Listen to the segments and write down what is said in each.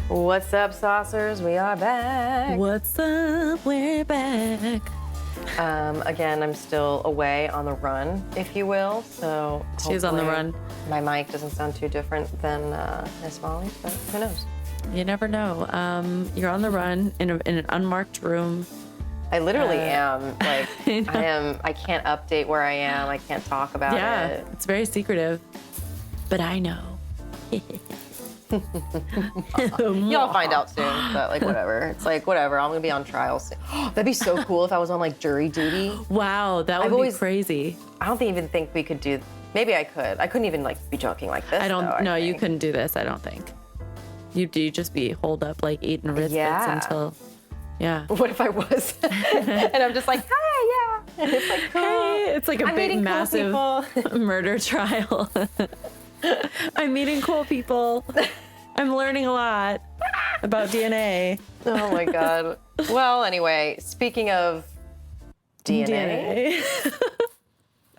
What's up, saucers? We are back. What's up? We're back. Again, I'm still away on the run, if you will. So She's on the run. My mic doesn't sound too different than Miss Molly's, but who knows? You never know. You're on the run in an unmarked room. I literally am. Like, I can't update where I am. I can't talk about it. Yeah, it's very secretive. But I know. You'll find out soon, but like whatever. It's like whatever. I'm gonna be on trial soon. That'd be so cool if I was on like jury duty. Wow, that would be crazy. I don't even think we could do. Maybe I could. I couldn't even like be joking like this. I don't. No, you couldn't do this. I don't think. You'd just be holed up like eating Ritz bits until. Yeah. What if I was? And I'm just like, hi, yeah. And it's like, cool. Hey, it's like a big, massive cool murder trial. I'm meeting cool people. I'm learning a lot about DNA. Oh my God. Well, anyway, speaking of DNA.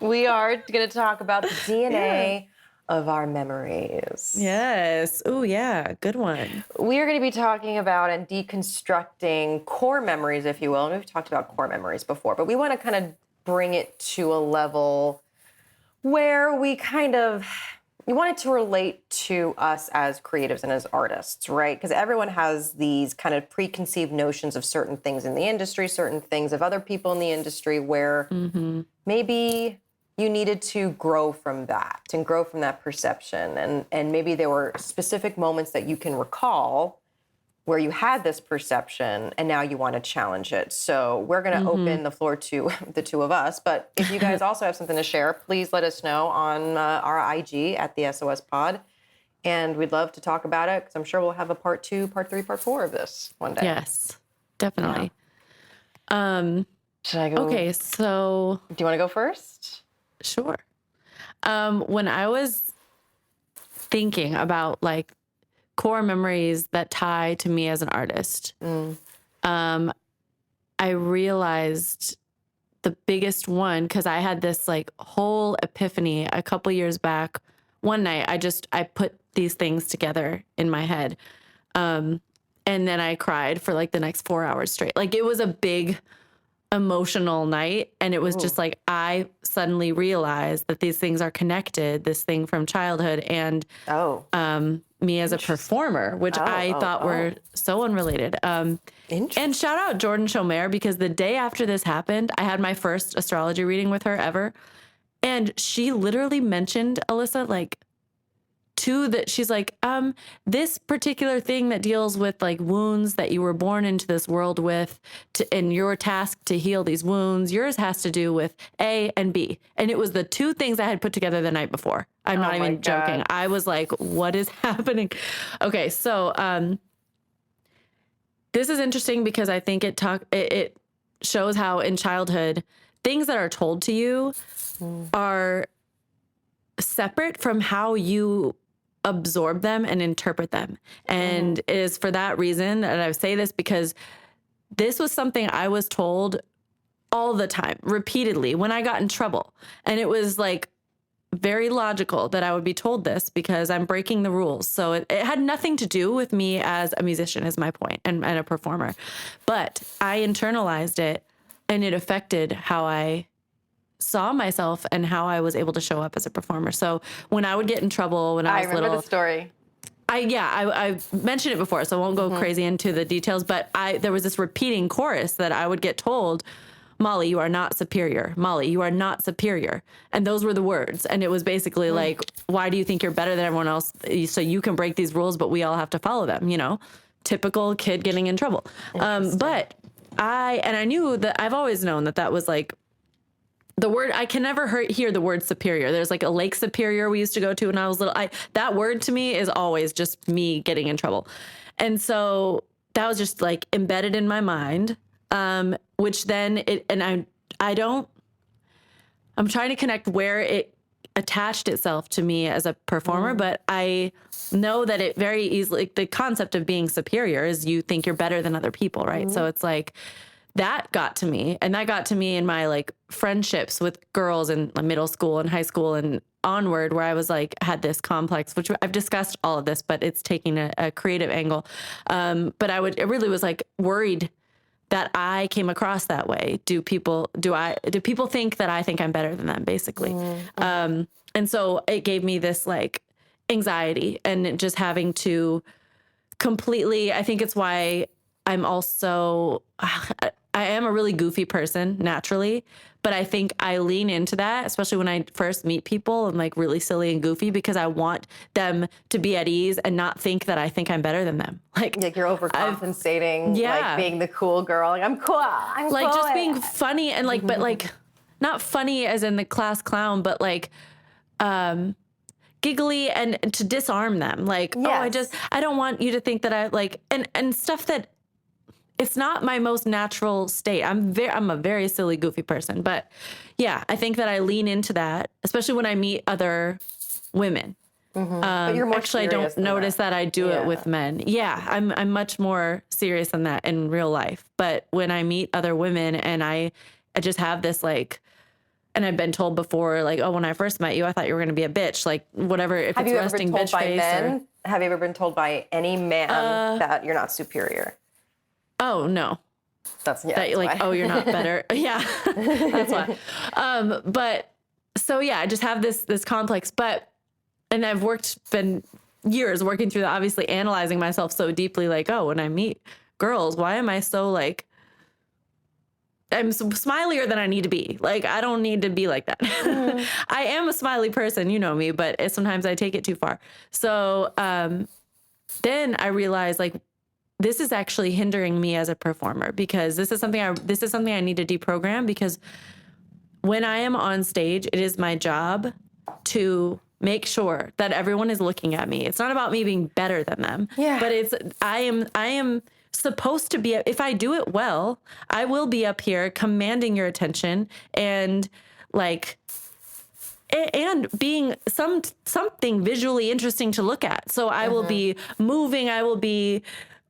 We are going to talk about the DNA of our memories. Yes. Oh, yeah. Good one. We are going to be talking about and deconstructing core memories, if you will. And we've talked about core memories before, but we want to kind of bring it to a level where we want it to relate to us as creatives and as artists, right? Because everyone has these kind of preconceived notions of certain things in the industry, certain things of other people in the industry where maybe you needed to grow from that and grow from that perception. And maybe there were specific moments that you can recall where you had this perception and now you want to challenge it. So we're going to open the floor to the two of us. But if you guys also have something to share, please let us know on our IG at the SOS Pod. And we'd love to talk about it because I'm sure we'll have a part 2, part 3, part 4 of this one day. Yes, definitely. Should I go? Okay, so. Do you want to go first? Sure. When I was thinking about like core memories that tie to me as an artist, I realized the biggest one, because I had this like whole epiphany a couple years back. One night, I put these things together in my head. And then I cried for like the next 4 hours straight. Like it was a big emotional night. And it was just like, I suddenly realized that these things are connected, this thing from childhood and me as a performer, which I thought were so unrelated. And shout out Jordan Chomer, because the day after this happened, I had my first astrology reading with her ever. And she literally mentioned, Alyssa, like, she's like, this particular thing that deals with like wounds that you were born into this world with, and your task to heal these wounds, yours has to do with A and B. And it was the two things I had put together the night before. I'm not even joking. I was like, what is happening? Okay. So, this is interesting because I think it shows how in childhood, things that are told to you are separate from how you absorb them and interpret them. And it is for that reason that I say this, because this was something I was told all the time, repeatedly, when I got in trouble. And it was like very logical that I would be told this because I'm breaking the rules. So it had nothing to do with me as a musician, is my point, and a performer. But I internalized it, and it affected how I saw myself and how I was able to show up as a performer. So when I would get in trouble when I was little, I remember the story. I mentioned it before, so I won't go crazy into the details, but there was this repeating chorus that I would get told, Molly, you are not superior. Molly, you are not superior. And those were the words. And it was basically like, why do you think you're better than everyone else? So you can break these rules, but we all have to follow them, you know? Typical kid getting in trouble. But I knew that I've always known that was like, the word, I can never hear the word superior. There's like a Lake Superior we used to go to when I was little. That word to me is always just me getting in trouble. And so that was just like embedded in my mind, which then I'm trying to connect where it attached itself to me as a performer, but I know that it very easily, like, the concept of being superior is you think you're better than other people, right? So it's like, that got to me, and that got to me in my like friendships with girls in middle school and high school and onward where I was like, had this complex, which I've discussed all of this, but it's taking a creative angle. But I really was like worried that I came across that way. Do people think that I think I'm better than them, basically? And so it gave me this like anxiety and just having to completely, I think it's why I'm also, I am a really goofy person naturally, but I think I lean into that, especially when I first meet people. I'm like really silly and goofy because I want them to be at ease and not think that I think I'm better than them. Like you're overcompensating, like being the cool girl. Like, I'm cool. I'm like cool. Just being funny and like, but like not funny as in the class clown, but like, giggly and to disarm them. Like, yes. I don't want you to think that I like, and stuff that it's not my most natural state. I'm a very silly, goofy person, but yeah, I think that I lean into that, especially when I meet other women. But you're more actually, I don't notice that I do it with men. Yeah, I'm much more serious than that in real life. But when I meet other women and I just have this like, and I've been told before, like, oh, when I first met you, I thought you were going to be a bitch, like whatever. If have it's you resting ever been bitch told by face men? Have you ever been told by any man that you're not superior? Oh no. That's that like, oh, you're not better. Yeah, that's why. But so yeah, I just have this complex, and I've been years working through that, obviously analyzing myself so deeply, like, oh, when I meet girls, why am I so like, I'm smilier than I need to be. Like, I don't need to be like that. I am a smiley person, you know me, but sometimes I take it too far. So then I realized like, this is actually hindering me as a performer because this is something I need to deprogram, because when I am on stage, it is my job to make sure that everyone is looking at me. It's not about me being better than them, but I am supposed to be, if I do it well, I will be up here commanding your attention and like, and being something visually interesting to look at. So I will be moving. I will be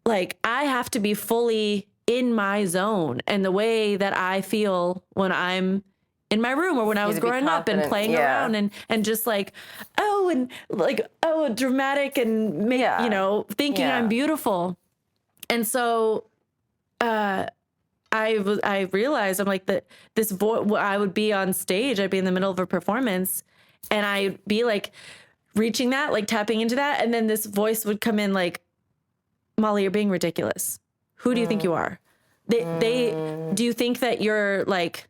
like, I have to be fully in my zone and the way that I feel when I'm in my room or when I was growing up and playing around and just like, dramatic and thinking I'm beautiful. And so, I realized I'm like that I would be on stage, I'd be in the middle of a performance and I'd be like reaching that, like tapping into that. And then this voice would come in like, Molly, you're being ridiculous. Who do you think you are? Do you think that you're like,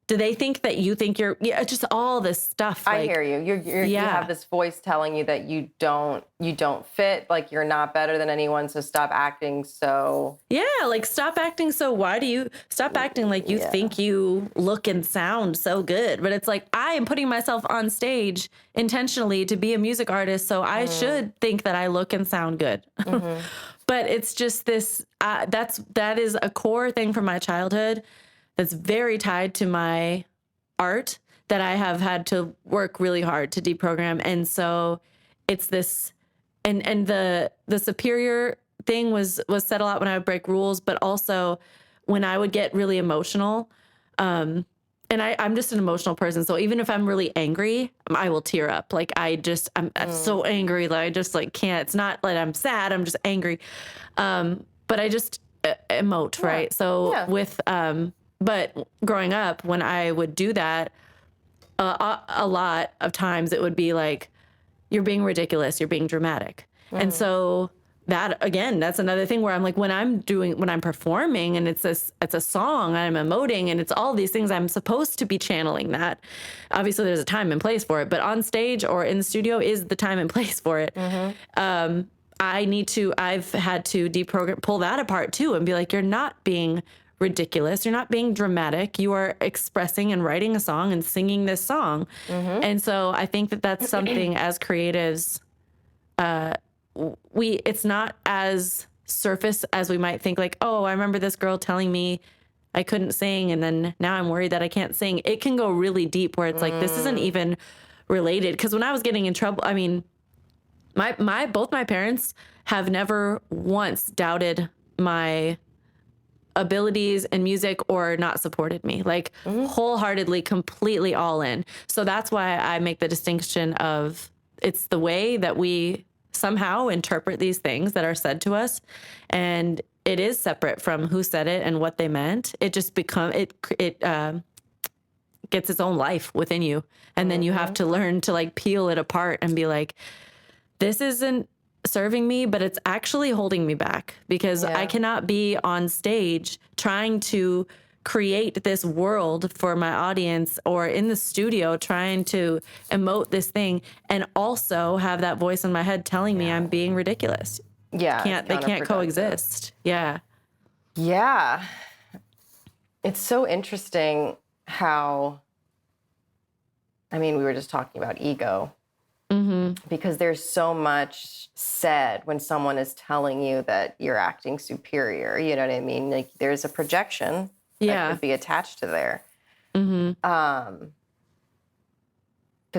do they think that you think you're, just all this stuff. I hear you. You have this voice telling you that you don't fit, like you're not better than anyone. So stop acting so. Yeah. Like stop acting. So why do you stop acting like you think you look and sound so good? But it's like, I am putting myself on stage intentionally to be a music artist. So I should think that I look and sound good. But it's just this, that is a core thing from my childhood that's very tied to my art that I have had to work really hard to deprogram. And so it's this, and the superior thing was said a lot when I would break rules, but also when I would get really emotional. And I'm just an emotional person. So even if I'm really angry, I will tear up. Like I'm so angry that I just like can't, it's not like I'm sad, I'm just angry. But I just emote, right? So with, but growing up, when I would do that, a lot of times it would be like, you're being ridiculous, you're being dramatic. And so that, again, that's another thing where I'm like, when I'm performing and it's a song, I'm emoting and it's all these things, I'm supposed to be channeling that. Obviously there's a time and place for it, but on stage or in the studio is the time and place for it. I've had to pull that apart too and be like, you're not being ridiculous. You're not being dramatic. You are expressing and writing a song and singing this song. And so I think that that's something as creatives, it's not as surface as we might think, like, oh, I remember this girl telling me I couldn't sing and then now I'm worried that I can't sing. It can go really deep where it's like, this isn't even related. Because when I was getting in trouble, I mean, both my parents have never once doubted my abilities in music or not supported me, like wholeheartedly, completely all in. So that's why I make the distinction of it's the way that we somehow interpret these things that are said to us. And it is separate from who said it and what they meant. It just gets its own life within you. And then you have to learn to like peel it apart and be like, this isn't serving me, but it's actually holding me back because I cannot be on stage trying to create this world for my audience or in the studio trying to emote this thing and also have that voice in my head telling me I'm being ridiculous. Yeah. They can't coexist. Yeah. Yeah. It's so interesting how, I mean, we were just talking about ego. Because there's so much said when someone is telling you that you're acting superior. You know what I mean? Like there's a projection that could be attached to there. Because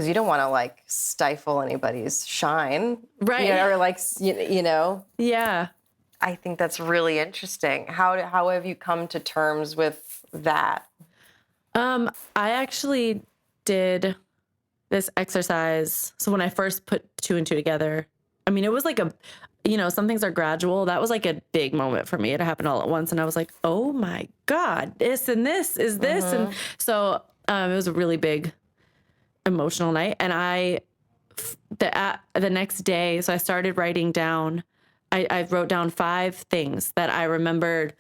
you don't want to like stifle anybody's shine, right? You know, or like you know. Yeah. I think that's really interesting. How have you come to terms with that? I actually did this exercise. So when I first put 2 and 2 together, I mean, it was like some things are gradual. That was like a big moment for me. It happened all at once. And I was like, oh my God, this and this is this. And so it was a really big emotional night. And the next day, so I started writing down, I wrote down 5 things that I remembered,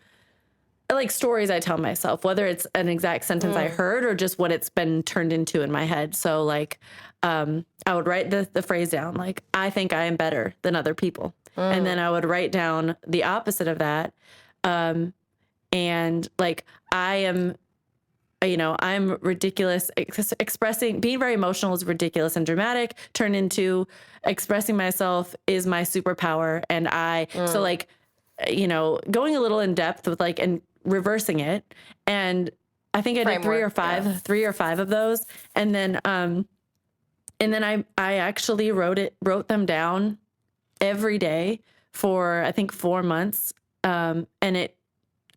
like stories I tell myself, whether it's an exact sentence I heard or just what it's been turned into in my head. So like, I would write the phrase down, like, I think I am better than other people. And then I would write down the opposite of that. And like, I am, I'm ridiculous. Being very emotional is ridiculous and dramatic, turned into expressing myself is my superpower. And so like, going a little in depth with like, and reversing it. And I think I did three or five of those. And then I actually wrote them down every day for, I think 4 months. And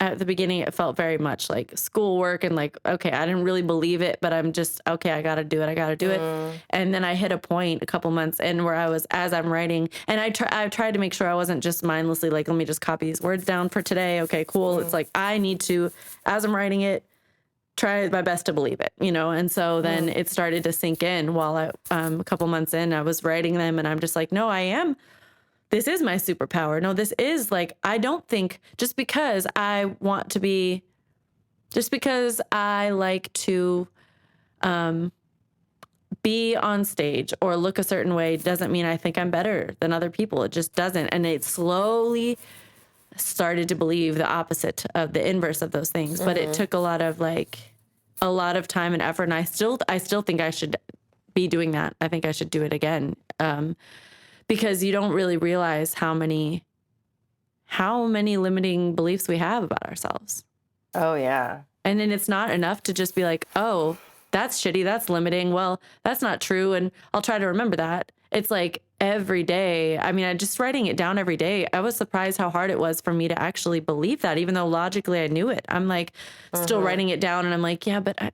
at the beginning, it felt very much like schoolwork and like, okay, I didn't really believe it, but I'm just, okay, I got to do it. And then I hit a point a couple months in where I was, as I'm writing, and I tried to make sure I wasn't just mindlessly like, let me just copy these words down for today. Okay, cool. It's like, I need to, as I'm writing it, try my best to believe it, And so then it started to sink in while a couple months in, I was writing them and I'm just like, no, this is my superpower. No, this is like, I don't think just because I like to be on stage or look a certain way doesn't mean I think I'm better than other people. It just doesn't. And it slowly started to believe the opposite of the inverse of those things. But it took a lot of time and effort. And I still think I should be doing that. I think I should do it again. Because you don't really realize how many limiting beliefs we have about ourselves. Oh, yeah. And then it's not enough to just be like, oh, that's shitty, that's limiting. Well, that's not true. And I'll try to remember that. It's like every day. I mean, just writing it down every day, I was surprised how hard it was for me to actually believe that, even though logically I knew it. I'm like still writing it down and I'm like, yeah, but I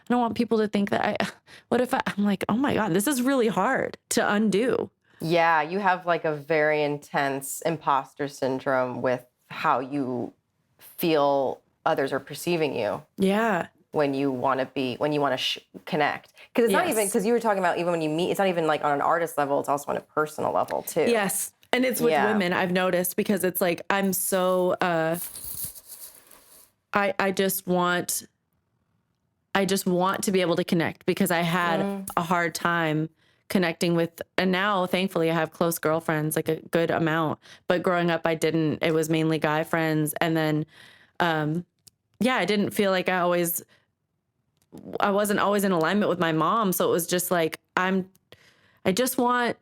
don't want people to think that I'm like, oh my God, this is really hard to undo. Yeah, you have like a very intense imposter syndrome with how you feel others are perceiving you. Yeah. When you want to connect. Because it's not even, because you were talking about even when you meet, it's not even like on an artist level, it's also on a personal level too. Yes. And it's with women, I've noticed, because it's like, I'm so, I just want to be able to connect because I had a hard time connecting with, and now thankfully I have close girlfriends, like a good amount, but growing up I didn't. It was mainly guy friends. And then I didn't feel like I wasn't always in alignment with my mom, so it was just like I just want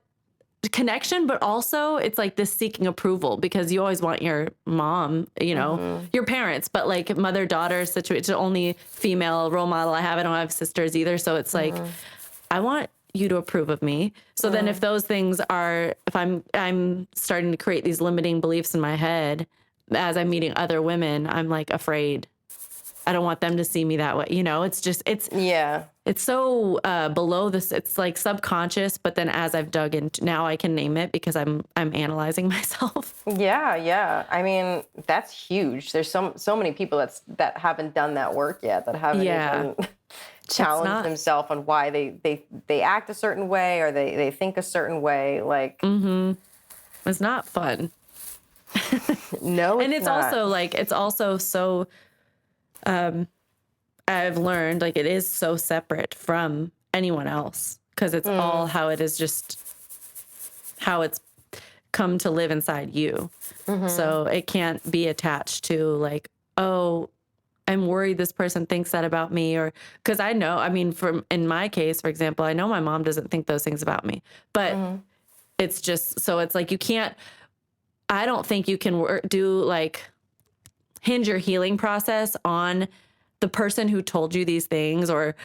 connection, but also it's like this seeking approval, because you always want your mom, your parents, but like mother-daughter situation, it's the only female role model I have. I don't have sisters either, so it's like I want you to approve of me. So then if those things are, if I'm starting to create these limiting beliefs in my head, as I'm meeting other women, I'm like afraid. I don't want them to see me that way. You know, it's just, Yeah. it's so below this. It's like subconscious, but then as I've dug into, now I can name it because I'm analyzing myself. Yeah, yeah. I mean, that's huge. There's so many people that haven't done that work yet, that haven't Yeah. even challenged not- themselves on why they act a certain way, or they think a certain way. Like, It's not fun. no, And it's it's not. also like, it's also so, I've learned like it is so separate from anyone else because it's all how it is, just how it's come to live inside you. So it can't be attached to like, oh, I'm worried this person thinks that about me, or because I know, I mean, in my case, for example, I know my mom doesn't think those things about me, but it's just, so it's like, I don't think you can hinge your healing process on the person who told you these things or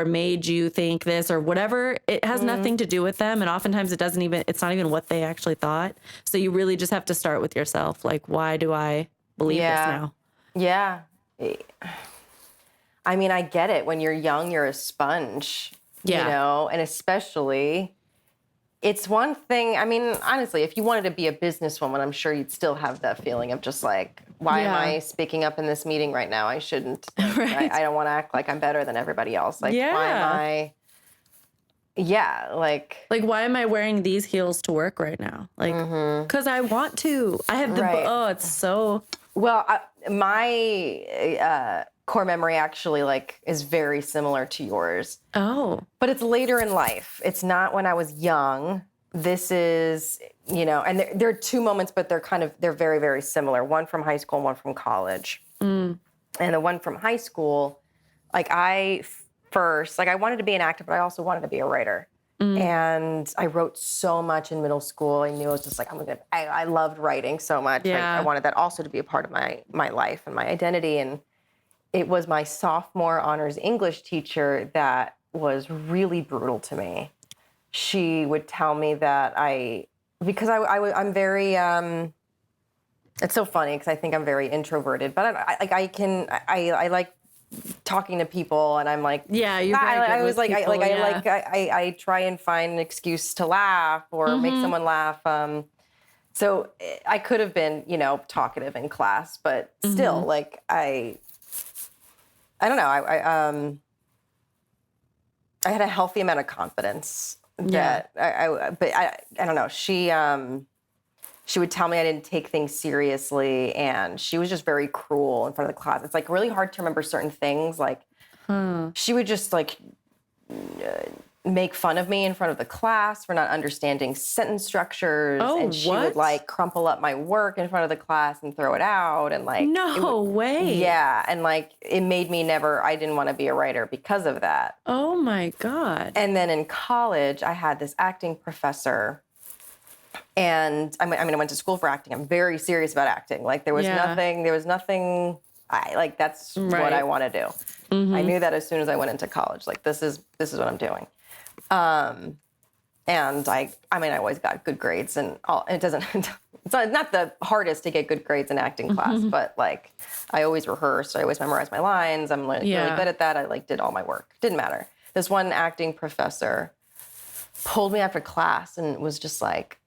made you think this or whatever. It has nothing to do with them. And oftentimes it's not even what they actually thought. So you really just have to start with yourself. Like, why do I believe this now? Yeah. I mean, I get it. When you're young, you're a sponge, Yeah. you know, and especially it's one thing. I mean, honestly, if you wanted to be a businesswoman, I'm sure you'd still have that feeling of just like, why am I speaking up in this meeting right now? I shouldn't. Like, Right. I don't want to act like I'm better than everybody else. Like, Yeah. why am I? Yeah, like why am I wearing these heels to work right now? Like, because I want to. I have Right. it's so. Well, my core memory actually like is very similar to yours. Oh. But it's later in life. It's not when I was young. This is, you know, and there are two moments, but they're very, very similar. One from high school and one from college. And the one from high school, like I wanted to be an actor, but I also wanted to be a writer. And I wrote so much in middle school. I knew it was just like, I loved writing so much. Yeah. I wanted that also to be a part of my life and my identity. And it was my sophomore honors English teacher that was really brutal to me. She would tell me that because I'm very, it's so funny because I think I'm very introverted, but I like talking to people, and I'm like, Yeah, you're very good I was with like, people, I try and find an excuse to laugh or make someone laugh. So I could have been, you know, talkative in class, but still, like I don't know. I had a healthy amount of confidence that I don't know. She would tell me I didn't take things seriously, and she was just very cruel in front of the class. It's like really hard to remember certain things. Like she would just like make fun of me in front of the class for not understanding sentence structures. Oh, and she what? would like crumple up my work in front of the class and throw it out. And like, No way. yeah. And like, it made me I didn't want to be a writer because of that. Oh my God. And then in college, I had this acting professor. And I went to school for acting. I'm very serious about acting. Like there was nothing, that's what I want to do. I knew that as soon as I went into college, like this is what I'm doing. And I always got good grades and all. It doesn't, it's not the hardest to get good grades in acting class, but like I always rehearsed. I always memorized my lines. I'm really good at that. I like did all my work. Didn't matter. This one acting professor pulled me after class and was just like,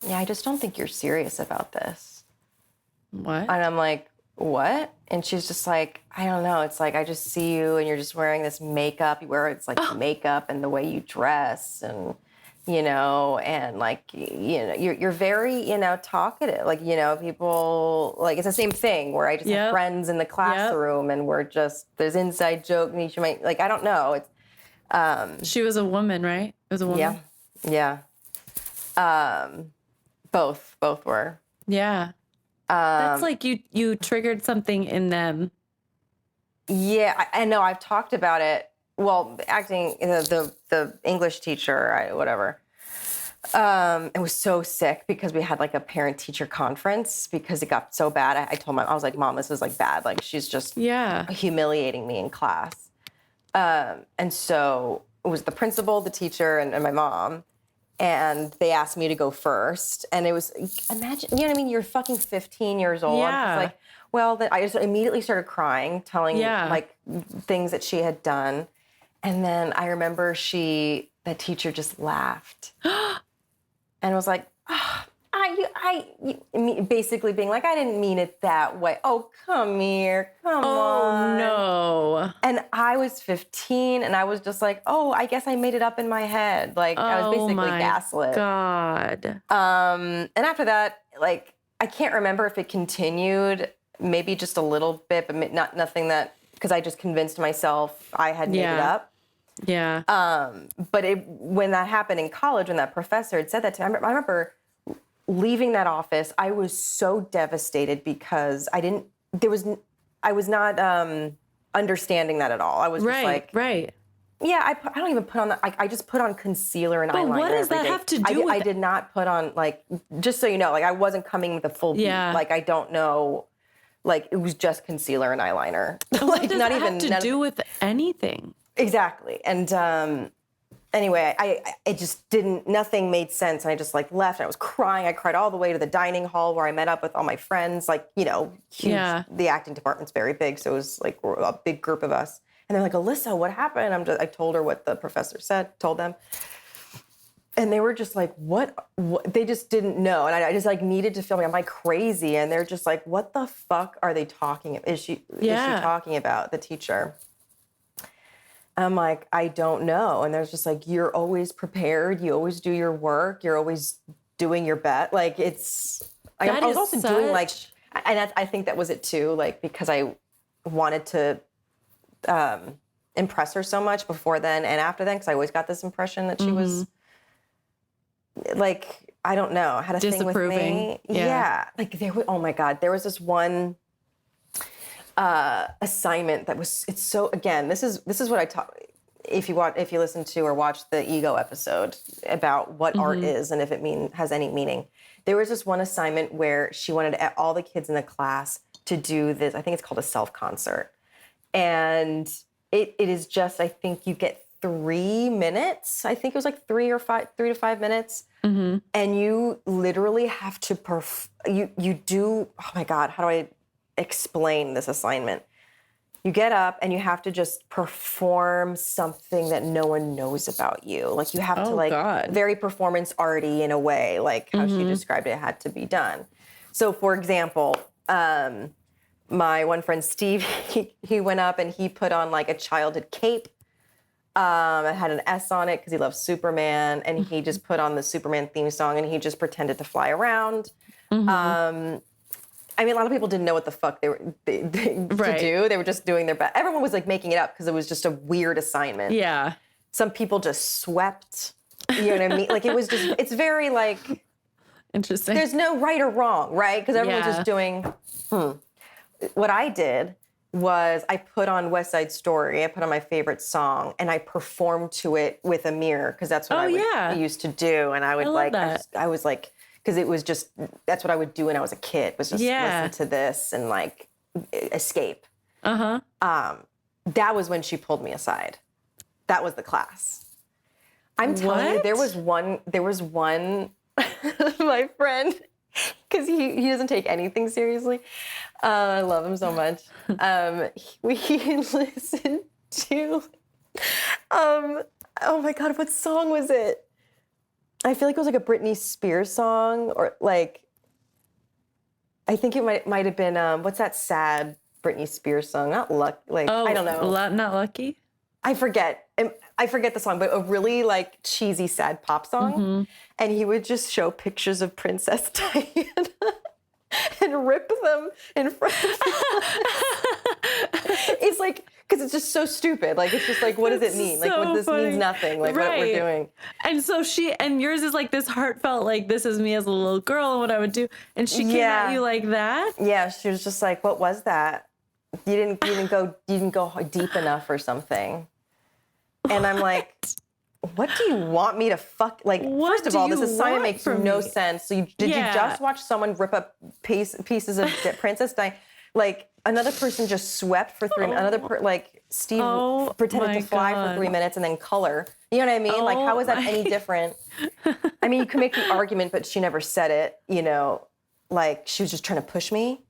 yeah, I just don't think you're serious about this. What? And I'm like, what? And she's just like, I don't know. It's like, I just see you and you're just wearing this makeup. It's like makeup and the way you dress and, you know, and like, you know, you're very, you know, talkative. Like, you know, people, like, it's the same thing where I just have friends in the classroom and there's inside joke and each might, like, I don't know. It's, she was a woman, right? It was a woman. Yeah. Both were. Yeah. That's like you triggered something in them. Yeah, I know. I've talked about it. Well, acting, the English teacher, whatever. It was so sick because we had like a parent-teacher conference because it got so bad. I told I was like, Mom, this is like bad. Like she's just humiliating me in class. And so it was the principal, the teacher, and my mom. and they asked me to go first. And it was, imagine, you know what I mean? You're fucking 15 years old. Yeah. It's like, well, then I just immediately started crying, telling Yeah. like things that she had done. And then I remember the teacher just laughed and was like, oh, basically being like, I didn't mean it that way. Oh, come here, come on. Oh no. And I was 15 and I was just like, oh, I guess I made it up in my head. Like I was basically gaslit. God. And after that, like, I can't remember if it continued, maybe just a little bit, but nothing that, because I just convinced myself I had made it up. Yeah. But when that happened in college, when that professor had said that to me, I remember leaving that office. I was so devastated because I was not understanding that at all. I was just like, yeah, I don't even put on I just put on concealer and eyeliner. But what does that have to do with I did not put on, like, just so you know, like I wasn't coming with a full beat. Like I don't know, like it was just concealer and eyeliner. What does that have to do with anything? Exactly. And anyway, it just nothing made sense. And I just like left and I was crying. I cried all the way to the dining hall where I met up with all my friends, like, you know, huge. Yeah. The acting department's very big. So it was like a big group of us. And they're like, Alyssa, what happened? I told her what the professor told them. And they were just like, what? They just didn't know. And I just like needed to feel like, am I crazy? And they're just like, what the fuck are they talking about? Is she talking about, the teacher? I'm like, I don't know. And there's just like, you're always prepared. You always do your work. You're always doing your best. Like I was also doing like, and I think that was it too. Like, because I wanted to impress her so much before then and after then. Cause I always got this impression that she was like, I don't know, had a thing with me. Yeah. Like oh my God, there was this one assignment that was, again, this is what I taught. If you listen to or watch the ego episode about what art is and if it has any meaning, there was this one assignment where she wanted all the kids in the class to do this. I think it's called a self concert, and it is just, I think you get 3 minutes. I think it was like 3 to 5 minutes, and you literally have to you do. Oh my God, how do I explain this assignment? You get up and you have to just perform something that no one knows about you. Like you have to very performance arty in a way, like how she described it had to be done. So for example, my one friend Steve, he went up and he put on like a childhood cape. It had an S on it because he loves Superman, and he just put on the Superman theme song and he just pretended to fly around. I mean, a lot of people didn't know what the fuck they to do. They were just doing their best. Everyone was like making it up because it was just a weird assignment. Yeah. Some people just swept. You know what I mean? Like it was just, it's very like, interesting. There's no right or wrong, right? Because everyone's just doing, What I did was I put on West Side Story. I put on my favorite song and I performed to it with a mirror because that's what I used to do. And I would I was like, because it was just, that's what I would do when I was a kid, was just listen to this and like escape. That was when she pulled me aside. That was the class. I'm telling you, there was one, my friend, because he doesn't take anything seriously. I love him so much. We listened to, oh my God, what song was it? I feel like it was like a Britney Spears song, or like, I think it might have been, what's that sad Britney Spears song? Not Luck, like, I don't know. Not Lucky? I forget the song, but a really like cheesy sad pop song. And he would just show pictures of Princess Diana and rip them in front of It's like, because it's just so stupid. Like, it's just like, what does it mean? Like, this means nothing. Like, what we're doing. And so yours is like this heartfelt, like, this is me as a little girl and what I would do. And she came at you like that? Yeah, she was just like, what was that? You didn't go deep enough or something. And I'm like, what do you want me to like, first of all, this assignment makes no sense. So did you just watch someone rip up pieces of Princess Diana? Like another person just swept for 3 minutes. Like Steve Oh pretended my to fly God. for 3 minutes and then color. You know what I mean? Like, how is that any different? I mean, you can make the argument, but she never said it, you know, like she was just trying to push me.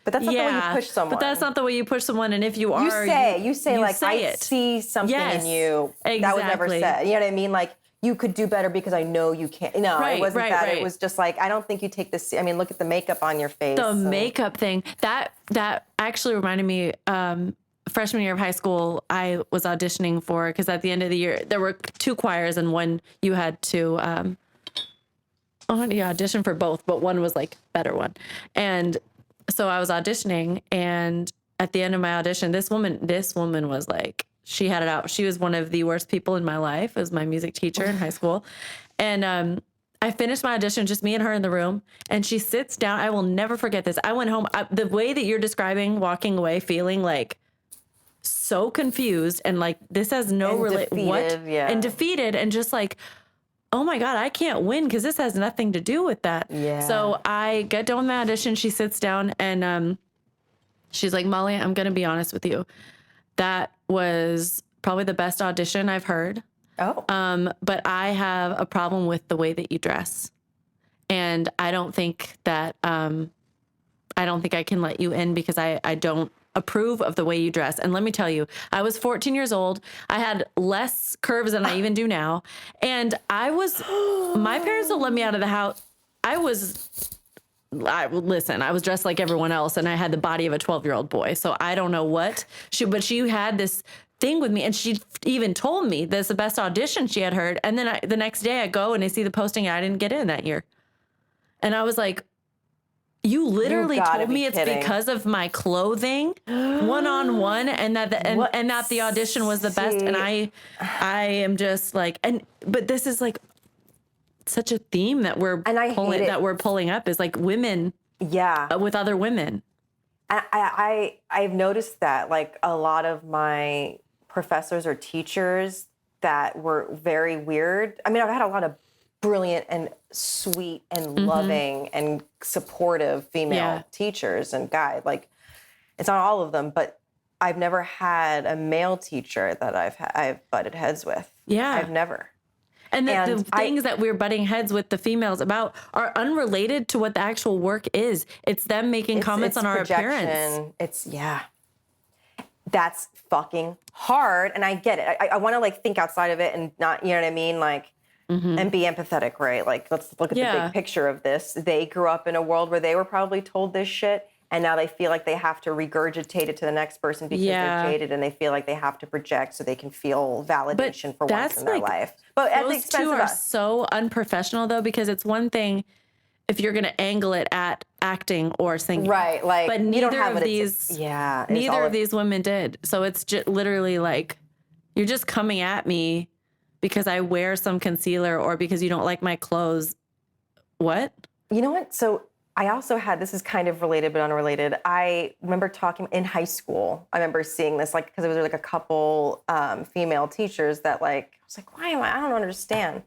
But that's not the way you push someone. But that's not the way you push someone. And if you are, you say like, say I it. see something Yes, in you that was never exactly. said. You know what I mean? Like, you could do better because I know you can't. No, it wasn't that. Right. It was just like, I don't think you take this. I mean, look at the makeup on your face. The makeup thing, that actually reminded me, freshman year of high school, I was auditioning for, because at the end of the year, there were 2 choirs and one you had to audition for both, but one was like better one. And so I was auditioning, and at the end of my audition, this woman was like, she had it out. She was one of the worst people in my life. It was my music teacher in high school. And I finished my audition, just me and her in the room, and she sits down. I will never forget this. I went home. The way that you're describing walking away, feeling like so confused and like this has no and defeated, and just like, oh my God, I can't win because this has nothing to do with that. Yeah. So I get done with my audition. She sits down and she's like, Molly, I'm going to be honest with you. That was probably the best audition I've heard. Oh. But I have a problem with the way that you dress. And I don't think that, I don't think I can let you in because I don't approve of the way you dress. And let me tell you, I was 14 years old. I had less curves than I even do now. And my parents don't let me out of the house. I was dressed like everyone else, and I had the body of a 12-year-old boy. So I don't know what but she had this thing with me, and she even told me that's the best audition she had heard. And then the next day I go and I see the posting, I didn't get in that year. And I was like, you literally told me it's because of my clothing, one-on-one, and that the audition was the best. And I am just like, but this is like such a theme that we're pulling up is like women, with other women. I've noticed that like a lot of my professors or teachers that were very weird. I mean, I've had a lot of brilliant and sweet and loving and supportive female teachers and guys. Like, it's not all of them, but I've never had a male teacher that I've butted heads with. Yeah, I've never. And the things that we're butting heads with the females about are unrelated to what the actual work is. It's them making comments on our appearance. That's fucking hard. And I get it. I want to like think outside of it and not, you know what I mean? Like, and be empathetic, right? Like, let's look at the big picture of this. They grew up in a world where they were probably told this shit, and now they feel like they have to regurgitate it to the next person because they're jaded, and they feel like they have to project so they can feel validation for once in their life. But at the expense of us. Those two are so unprofessional, though, because it's one thing if you're going to angle it at acting or singing. Right, like, but neither of these women did. So it's just literally like, you're just coming at me because I wear some concealer or because you don't like my clothes. What? You know what? So I also had, this is kind of related but unrelated. I remember talking in high school. I remember seeing this, like, because there was like a couple female teachers that like, I was like, why am I don't understand.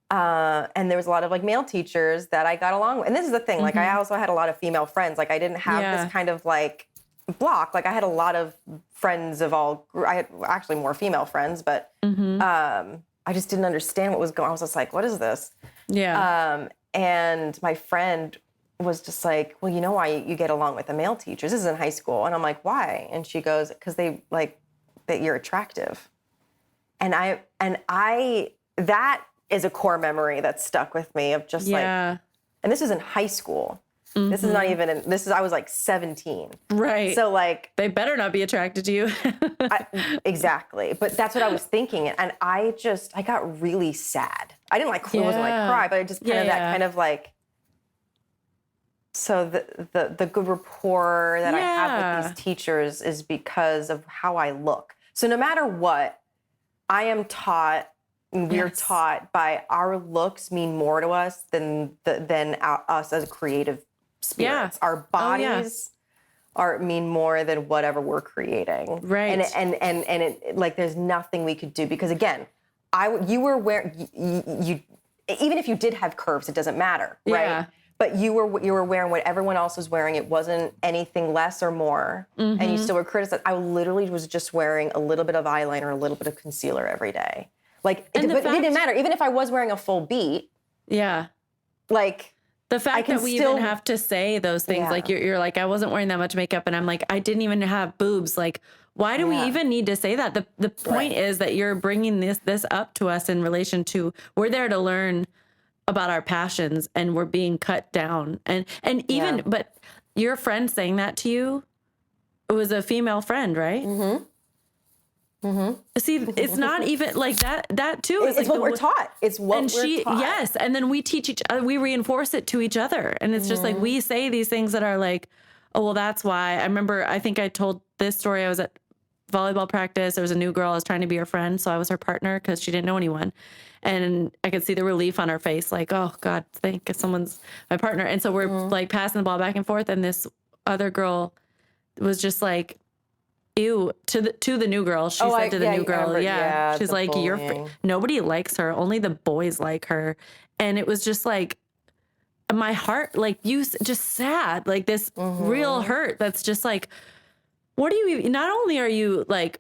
And there was a lot of like male teachers that I got along with. And this is the thing, like I also had a lot of female friends. Like I didn't have this kind of like block. Like I had a lot of friends I had actually more female friends, but I just didn't understand what was going on. I was just like, what is this? Yeah. And my friend was just like, well, you know why you get along with the male teachers? This is in high school. And I'm like, why? And she goes, because they like that you're attractive. And that is a core memory that stuck with me of just like, and this is in high school. This is not even I was like 17. Right. So like. They better not be attracted to you. Exactly. But that's what I was thinking. And I got really sad. I didn't like close and like cry, but I just kind of that kind of like, so the good rapport that I have with these teachers is because of how I look. So no matter what, I am taught, we're taught by our looks mean more to us than us as creative spirits. Our bodies mean more than whatever we're creating. Right. And it like there's nothing we could do because again, you were wearing you even if you did have curves, it doesn't matter, right? but you were wearing what everyone else was wearing. It wasn't anything less or more. And you still were criticized. I literally was just wearing a little bit of eyeliner, a little bit of concealer every day. Like, it didn't matter. Even if I was wearing a full beat. Yeah. Like, the fact that we even have to say those things, like you're like, I wasn't wearing that much makeup, and I'm like, I didn't even have boobs. Like, why do we even need to say that? The point is that you're bringing this up to us in relation to, we're there to learn about our passions, and we're being cut down. And even, but your friend saying that to you, it was a female friend, right? See, it's not even like that too. It's like what we're taught. It's what we're taught. Yes. And then we teach each other, we reinforce it to each other. And it's just like, we say these things that are like, oh, well, that's why. I remember, I think I told this story. I was at volleyball practice. There was a new girl. I was trying to be her friend. So I was her partner because she didn't know anyone. And I could see the relief on her face. Like, oh God, thank God someone's my partner. And so we're like passing the ball back and forth. And this other girl was just like, ew, to the new girl. She said to the new girl, she's like, nobody likes her. Only the boys like her. And it was just like, my heart, like, you just sad, like this real hurt. That's just like, what do you, not only are you like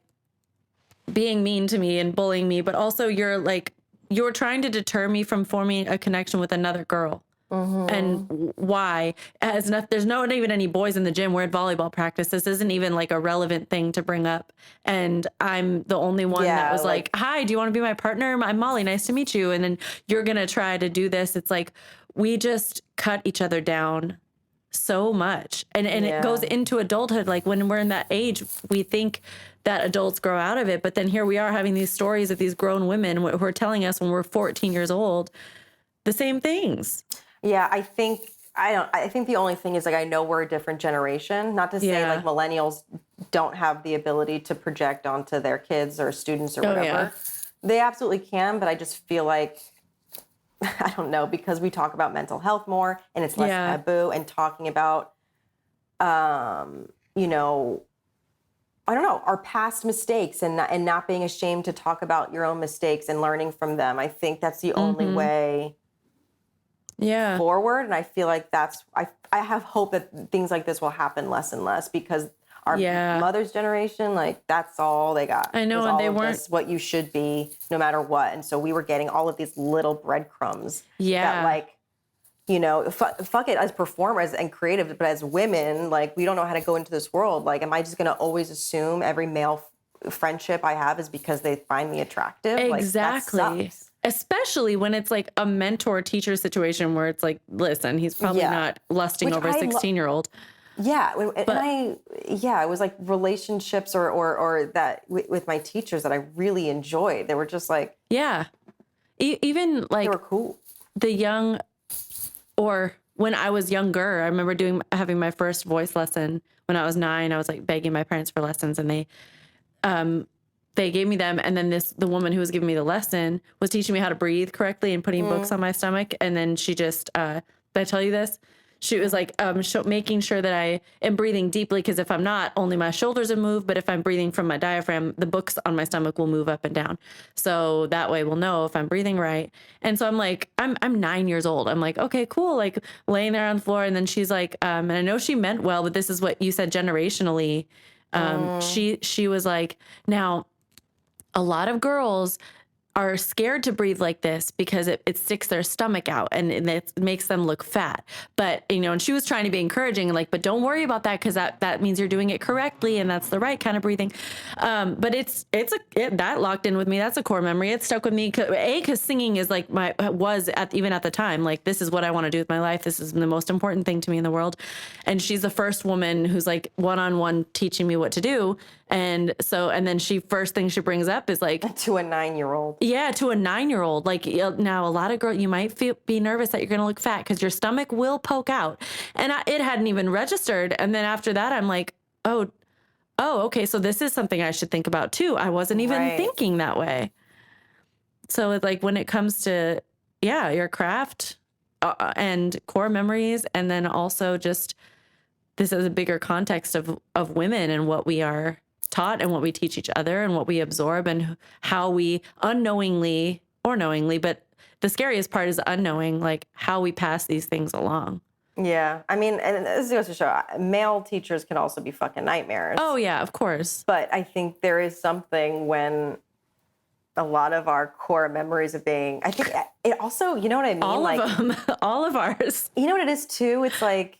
being mean to me and bullying me, but also you're trying to deter me from forming a connection with another girl. And why? There's not even any boys in the gym. We're at volleyball practice. This isn't even like a relevant thing to bring up. And I'm the only one that was like, hi, do you want to be my partner? I'm Molly. Nice to meet you. And then you're going to try to do this. It's like, we just cut each other down so much. And it goes into adulthood. Like, when we're in that age, we think that adults grow out of it. But then here we are having these stories of these grown women who are telling us when we're 14 years old, the same things. Yeah, I think the only thing is, like, I know we're a different generation. Not to say like millennials don't have the ability to project onto their kids or students or whatever. They absolutely can, but I just feel like, I don't know, because we talk about mental health more and it's less taboo, and talking about, you know, I don't know, our past mistakes and not being ashamed to talk about your own mistakes and learning from them. I think that's the only way forward. And I feel like I have hope that things like this will happen less and less, because our mother's generation, like, that's all they got. I know, and they weren't what you should be no matter what. And so we were getting all of these little breadcrumbs that, like, you know, fuck it, as performers and creative, but as women, like, we don't know how to go into this world. Like, am I just going to always assume every male friendship I have is because they find me attractive? Exactly. Like, that sucks. Especially when it's like a mentor-teacher situation where it's like, listen, he's probably not lusting over a 16-year-old. Yeah. It was like relationships or that with my teachers that I really enjoyed. They were just like, even like, they were cool. The young, or when I was younger, I remember having my first voice lesson when I was 9. I was like begging my parents for lessons, and they gave me them. And then the woman who was giving me the lesson was teaching me how to breathe correctly and putting books on my stomach. And then she just, did I tell you this? She was like, making sure that I am breathing deeply, because if I'm not, only my shoulders will move. But if I'm breathing from my diaphragm, the books on my stomach will move up and down. So that way we'll know if I'm breathing right. And so I'm like, I'm 9 years old. I'm like, okay, cool. Like, laying there on the floor. And then she's like, and I know she meant well, but this is what you said generationally. She was like, now, a lot of girls are scared to breathe like this because it sticks their stomach out and it makes them look fat. But, you know, and she was trying to be encouraging, like, but don't worry about that, because that means you're doing it correctly and that's the right kind of breathing. But that locked in with me. That's a core memory. It stuck with me because singing is like even at the time, like, this is what I want to do with my life. This is the most important thing to me in the world. And she's the first woman who's like one-on-one teaching me what to do. And then first thing she brings up is like, to a 9-year-old. Yeah, to a 9-year-old. Like, now a lot of girls, you might be nervous that you're going to look fat because your stomach will poke out. And it hadn't even registered. And then after that, I'm like, oh, okay. So this is something I should think about too. I wasn't even thinking that way. So it's like, when it comes to, your craft and core memories, and then also just, this is a bigger context of women and what we are taught and what we teach each other and what we absorb and how we unknowingly or knowingly, but the scariest part is unknowing, like, how we pass these things along. Yeah. I mean, and this goes to show male teachers can also be fucking nightmares. Oh yeah, of course. But I think there is something when a lot of our core memories of being, I think it also, you know what I mean? All like, of them, all of ours. You know what it is too? It's like,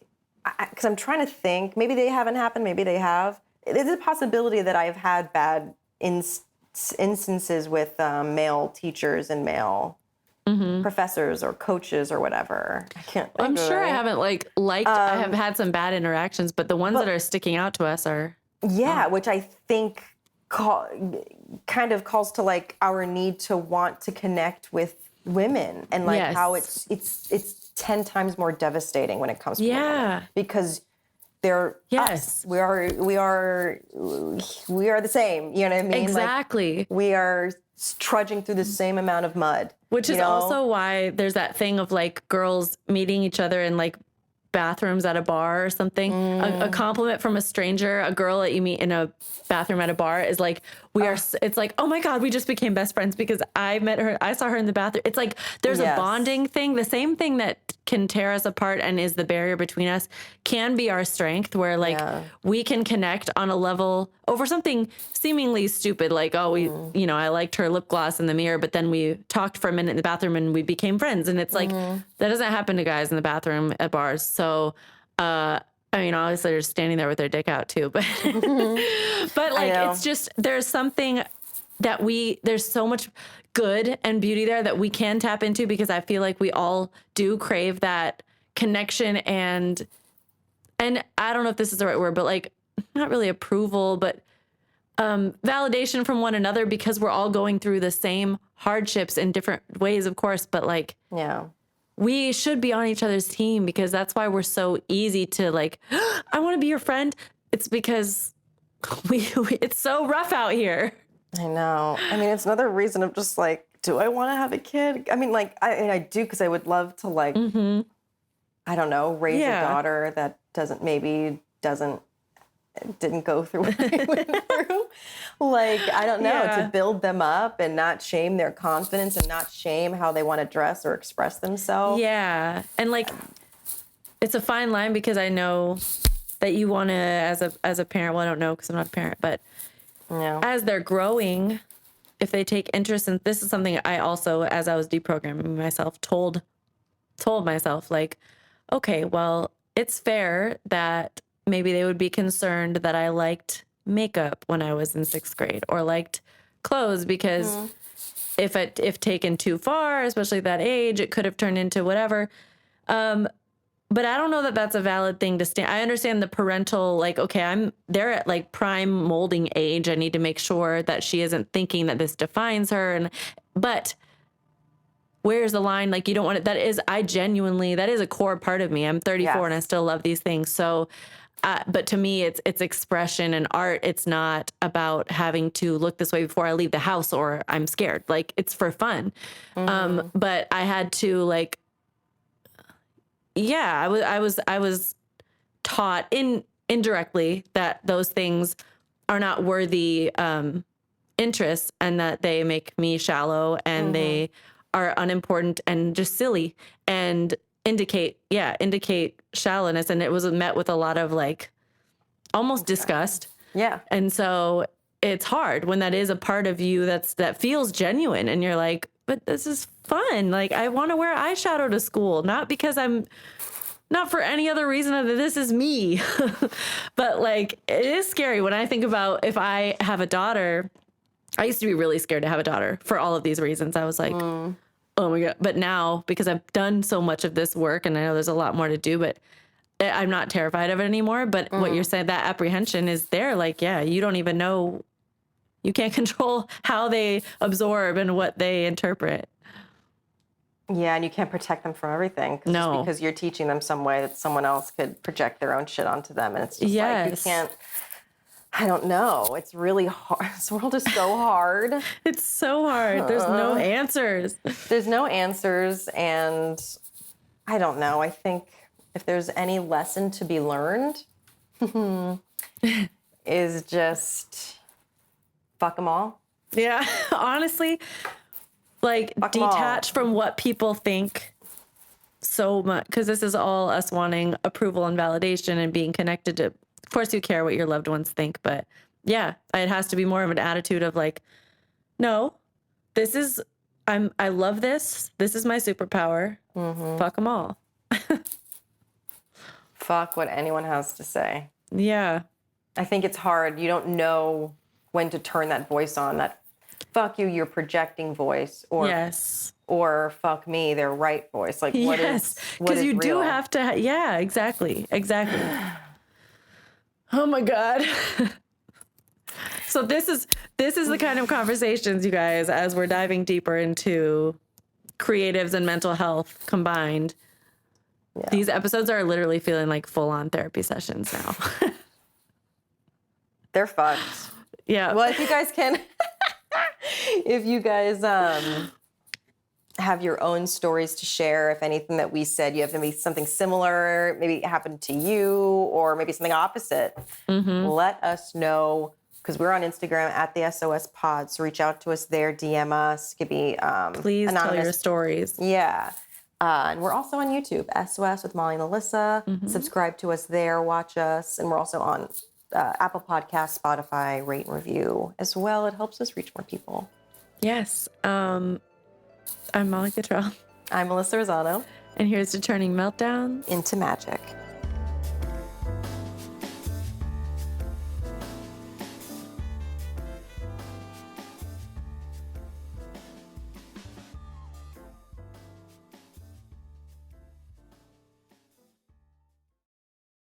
because I'm trying to think, maybe they haven't happened, maybe they have. There's a possibility that I've had bad instances with male teachers and male professors or coaches or whatever. I can't. I'm sure I haven't liked. I have had some bad interactions, but the ones that are sticking out to us are. Yeah, which I think kind of calls to like our need to want to connect with women and like how it's 10 times more devastating when it comes to women because they're us. We are the same. You know what I mean? Exactly. Like, we are trudging through the same amount of mud. Which is also why there's that thing of like girls meeting each other in like bathrooms at a bar or something. A compliment from a stranger, a girl that you meet in a bathroom at a bar is like, it's like, oh my God, we just became best friends because I met her. I saw her in the bathroom. It's like, there's a bonding thing. The same thing that can tear us apart and is the barrier between us can be our strength where like we can connect on a level over something seemingly stupid. Like, oh, I liked her lip gloss in the mirror, but then we talked for a minute in the bathroom and we became friends. And it's like, that doesn't happen to guys in the bathroom at bars. So, I mean, obviously they're standing there with their dick out too, but, but like, it's just, there's something that there's so much good and beauty there that we can tap into because I feel like we all do crave that connection and I don't know if this is the right word, but like not really approval, but validation from one another because we're all going through the same hardships in different ways, of course, but like, we should be on each other's team because that's why we're so easy to like, I want to be your friend. It's because it's so rough out here. I know. I mean, it's another reason of just like, do I want to have a kid? I mean, like, I do because I would love to like, I don't know, raise a daughter that didn't go through what I went through. Like, I don't know, to build them up and not shame their confidence and not shame how they want to dress or express themselves. Yeah. And like, it's a fine line because I know that you want to, as a parent, well, I don't know because I'm not a parent, but as they're growing, if they take interest in, this is something I also, as I was deprogramming myself, told myself like, okay, well, it's fair that maybe they would be concerned that I liked makeup when I was in 6th grade or liked clothes because if taken too far, especially at that age, it could have turned into whatever. But I don't know that that's a valid thing to stand. I understand the parental, like, okay, they're at like prime molding age. I need to make sure that she isn't thinking that this defines her. But where's the line? Like, you don't want it. That is a core part of me. I'm 34 and I still love these things. So, but to me, it's expression and art. It's not about having to look this way before I leave the house or I'm scared. Like, it's for fun. But I had to like, I was taught indirectly that those things are not worthy interests and that they make me shallow and they are unimportant and just silly and indicate shallowness. And it was met with a lot of like almost disgust. Yeah. And so it's hard when that is a part of you that feels genuine and you're like, but this is fun. Like, I want to wear eyeshadow to school, not because not for any other reason other than this is me. But like, it is scary when I think about if I have a daughter. I used to be really scared to have a daughter for all of these reasons. I was like, oh my God. But now, because I've done so much of this work and I know there's a lot more to do, but I'm not terrified of it anymore. But what you're saying, that apprehension is there. Like, you don't even know. You can't control how they absorb and what they interpret. Yeah, and you can't protect them from everything. No. Just because you're teaching them some way that someone else could project their own shit onto them. And it's just like, you can't, I don't know. It's really hard. This world is so hard. It's so hard. There's no answers. There's no answers. And I don't know. I think if there's any lesson to be learned is just fuck them all. Yeah, honestly, like detach from what people think so much, because this is all us wanting approval and validation and being connected to, of course you care what your loved ones think, but yeah, it has to be more of an attitude of like, no, this is, I love this. This is my superpower. Fuck them all. Fuck what anyone has to say. Yeah. I think it's hard. You don't know when to turn that voice on, that fuck you, you're projecting voice, or Yes. or fuck me, their right voice. Like what Yes. is what Because is you do real? have to, yeah, exactly. Exactly. Oh my God. So this is the kind of conversations, you guys, as we're diving deeper into creatives and mental health combined. Yeah. These episodes are literally feeling like full-on therapy sessions now. They're fucked. Yeah. Well, if you guys can, if you guys have your own stories to share, if anything that we said, you have maybe something similar, maybe it happened to you, or maybe something opposite, let us know, because we're on Instagram at the SOS Pod. So reach out to us there, DM us. It could be Please anonymous. tell your stories. Yeah. And we're also on YouTube, SOS with Molly and Alyssa. Subscribe to us there, watch us. And we're also on Apple Podcasts, Spotify, rate and review as well. It helps us reach more people. Yes. I'm Molly Cottrell. I'm Alyssa Rosano. And here's to turning meltdowns Into magic.